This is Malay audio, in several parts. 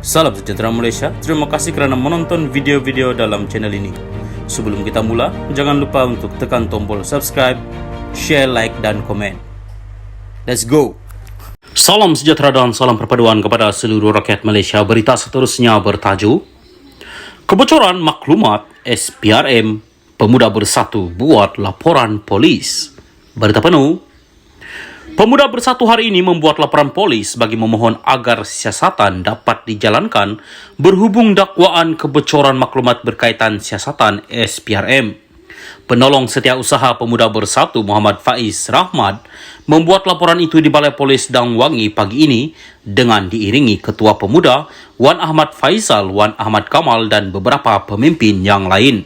Salam sejahtera Malaysia, terima kasih kerana menonton video-video dalam channel ini. Sebelum kita mula, jangan lupa untuk tekan tombol subscribe, share, like dan komen. Let's go! Salam sejahtera dan salam perpaduan kepada seluruh rakyat Malaysia. Berita seterusnya bertajuk Kebocoran maklumat SPRM, Pemuda Bersatu buat laporan polis. Berita penuh. Pemuda Bersatu hari ini membuat laporan polis bagi memohon agar siasatan dapat dijalankan berhubung dakwaan kebocoran maklumat berkaitan siasatan SPRM. Penolong Setiausaha Pemuda Bersatu Muhammad Faiz Rahmat membuat laporan itu di Balai Polis Dang Wangi pagi ini dengan diiringi Ketua Pemuda Wan Ahmad Faizal, Wan Ahmad Kamal dan beberapa pemimpin yang lain.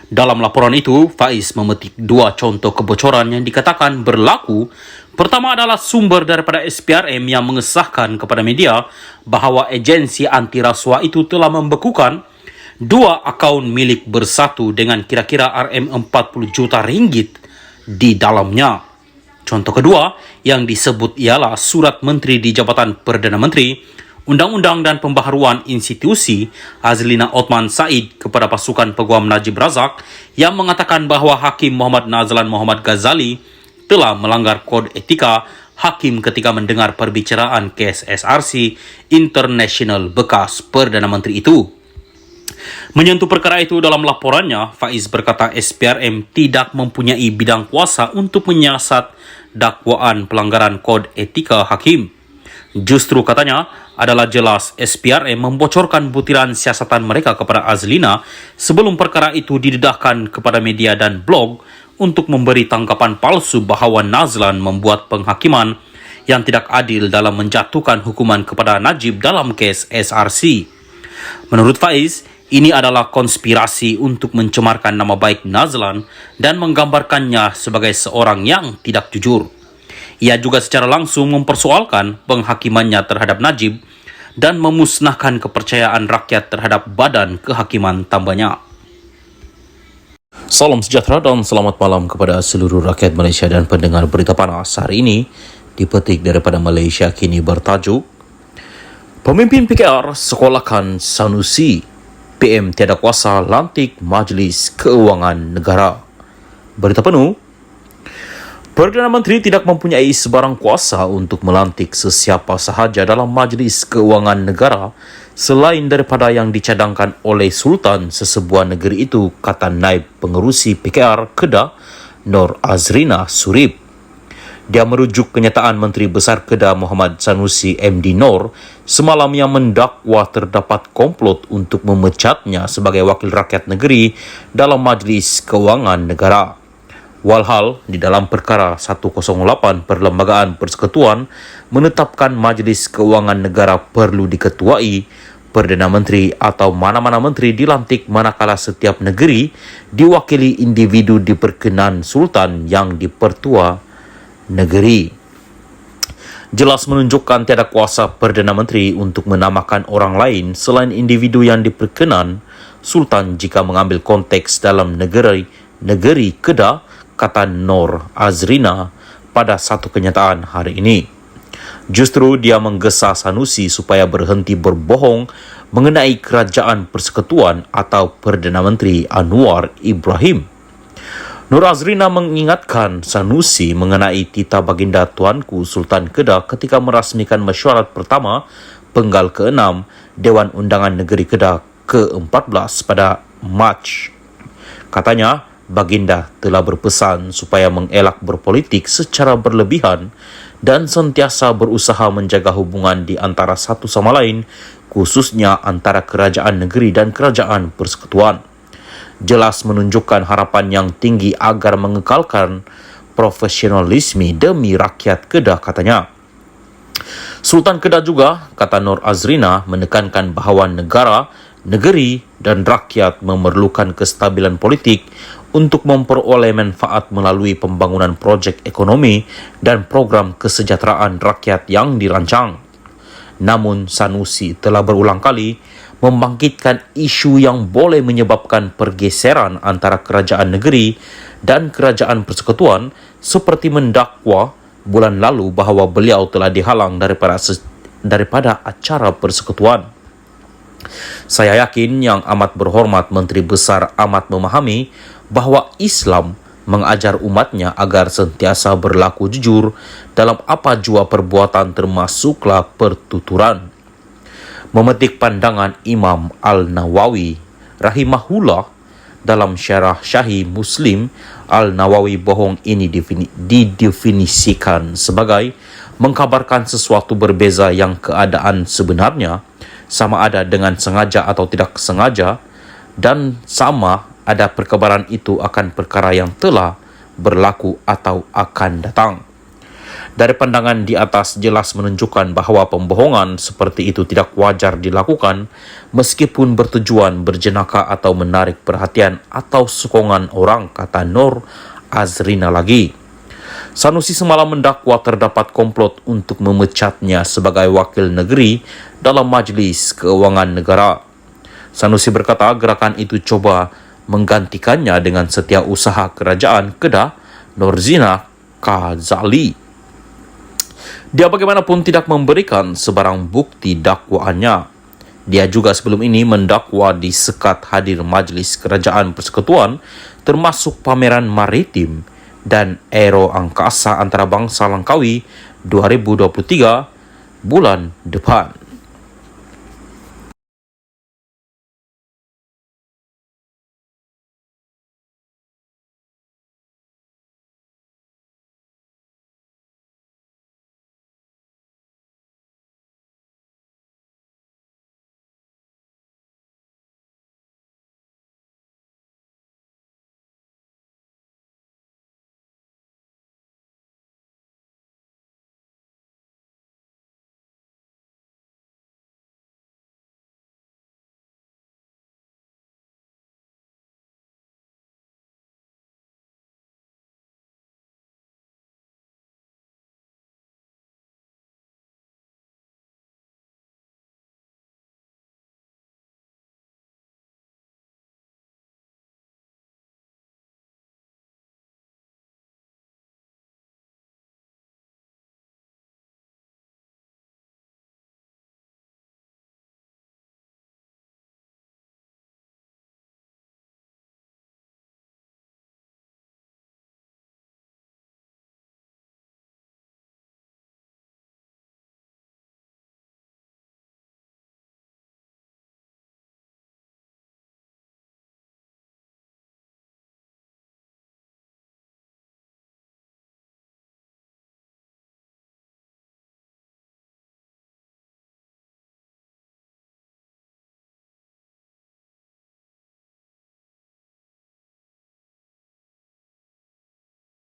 Dalam laporan itu, Faiz memetik dua contoh kebocoran yang dikatakan berlaku. Pertama adalah sumber daripada SPRM yang mengesahkan kepada media bahawa agensi anti rasuah itu telah membekukan dua akaun milik Bersatu dengan kira-kira RM40 juta ringgit di dalamnya. Contoh kedua yang disebut ialah surat Menteri di Jabatan Perdana Menteri, Undang-Undang dan Pembaharuan Institusi Azlina Othman Said kepada pasukan Peguam Najib Razak yang mengatakan bahawa Hakim Muhammad Nazlan Muhammad Ghazali telah melanggar kod etika hakim ketika mendengar perbicaraan kes SRC International bekas Perdana Menteri itu. Menyentuh perkara itu dalam laporannya, Faiz berkata SPRM tidak mempunyai bidang kuasa untuk menyiasat dakwaan pelanggaran kod etika hakim. Justru katanya adalah jelas SPRM membocorkan butiran siasatan mereka kepada Azlina sebelum perkara itu didedahkan kepada media dan blog untuk memberi tanggapan palsu bahawa Nazlan membuat penghakiman yang tidak adil dalam menjatuhkan hukuman kepada Najib dalam kes SRC. Menurut Faiz, ini adalah konspirasi untuk mencemarkan nama baik Nazlan dan menggambarkannya sebagai seorang yang tidak jujur. Ia juga secara langsung mempersoalkan penghakimannya terhadap Najib dan memusnahkan kepercayaan rakyat terhadap badan kehakiman tambahnya. Salam sejahtera dan selamat malam kepada seluruh rakyat Malaysia dan pendengar berita panas hari ini dipetik daripada Malaysia Kini bertajuk Pemimpin PKR sekolahkan Sanusi, PM tiada kuasa lantik Majlis Keuangan Negara. Berita penuh. Perdana Menteri tidak mempunyai sebarang kuasa untuk melantik sesiapa sahaja dalam Majlis Keuangan Negara selain daripada yang dicadangkan oleh Sultan sesebuah negeri itu, kata Naib Pengerusi PKR Kedah Nur Azrina Surip. Dia merujuk kenyataan Menteri Besar Kedah Muhammad Sanusi MD Nor semalam yang mendakwa terdapat komplot untuk memecatnya sebagai wakil rakyat negeri dalam Majlis Keuangan Negara. Walhal, di dalam perkara 108 Perlembagaan Persekutuan menetapkan Majlis Keuangan Negara perlu diketuai Perdana Menteri atau mana-mana menteri dilantik manakala setiap negeri diwakili individu diperkenan Sultan yang dipertua negeri. Jelas menunjukkan tiada kuasa Perdana Menteri untuk menamakan orang lain selain individu yang diperkenan Sultan jika mengambil konteks dalam negeri Kedah, kata Nur Azrina pada satu kenyataan hari ini. Justru dia menggesa Sanusi supaya berhenti berbohong mengenai Kerajaan Persekutuan atau Perdana Menteri Anwar Ibrahim. Nur Azrina mengingatkan Sanusi mengenai titah baginda Tuanku Sultan Kedah ketika merasmikan mesyuarat pertama Penggal ke-6 Dewan Undangan Negeri Kedah ke-14 pada Mac. Katanya, Baginda telah berpesan supaya mengelak berpolitik secara berlebihan dan sentiasa berusaha menjaga hubungan di antara satu sama lain, khususnya antara kerajaan negeri dan kerajaan persekutuan. Jelas menunjukkan harapan yang tinggi agar mengekalkan profesionalisme demi rakyat Kedah, katanya. Sultan Kedah juga, kata Nur Azrina, menekankan bahawa negara, negeri dan rakyat memerlukan kestabilan politik untuk memperoleh manfaat melalui pembangunan projek ekonomi dan program kesejahteraan rakyat yang dirancang. Namun Sanusi telah berulang kali membangkitkan isu yang boleh menyebabkan pergeseran antara kerajaan negeri dan kerajaan persekutuan seperti mendakwa bulan lalu bahawa beliau telah dihalang daripada acara persekutuan. Saya yakin Yang Amat Berhormat Menteri Besar amat memahami bahwa Islam mengajar umatnya agar sentiasa berlaku jujur dalam apa jua perbuatan termasuklah pertuturan. Memetik pandangan Imam Al-Nawawi rahimahullah dalam syarah Syahih Muslim, Al-Nawawi bohong ini didefinisikan sebagai mengkabarkan sesuatu berbeza yang keadaan sebenarnya sama ada dengan sengaja atau tidak sengaja, dan sama ada perkabaran itu akan perkara yang telah berlaku atau akan datang. Dari pandangan di atas jelas menunjukkan bahawa pembohongan seperti itu tidak wajar dilakukan meskipun bertujuan berjenaka atau menarik perhatian atau sokongan orang, kata Nur Azrina lagi. Sanusi semalam mendakwa terdapat komplot untuk memecatnya sebagai wakil negeri dalam Majlis Keuangan Negara. Sanusi berkata gerakan itu coba menggantikannya dengan setiausaha kerajaan Kedah, Norzina Kazali. Dia bagaimanapun tidak memberikan sebarang bukti dakwaannya. Dia juga sebelum ini mendakwa disekat hadir Majlis Kerajaan Persekutuan termasuk pameran maritim dan aero angkasa antarabangsa Langkawi 2023 bulan depan.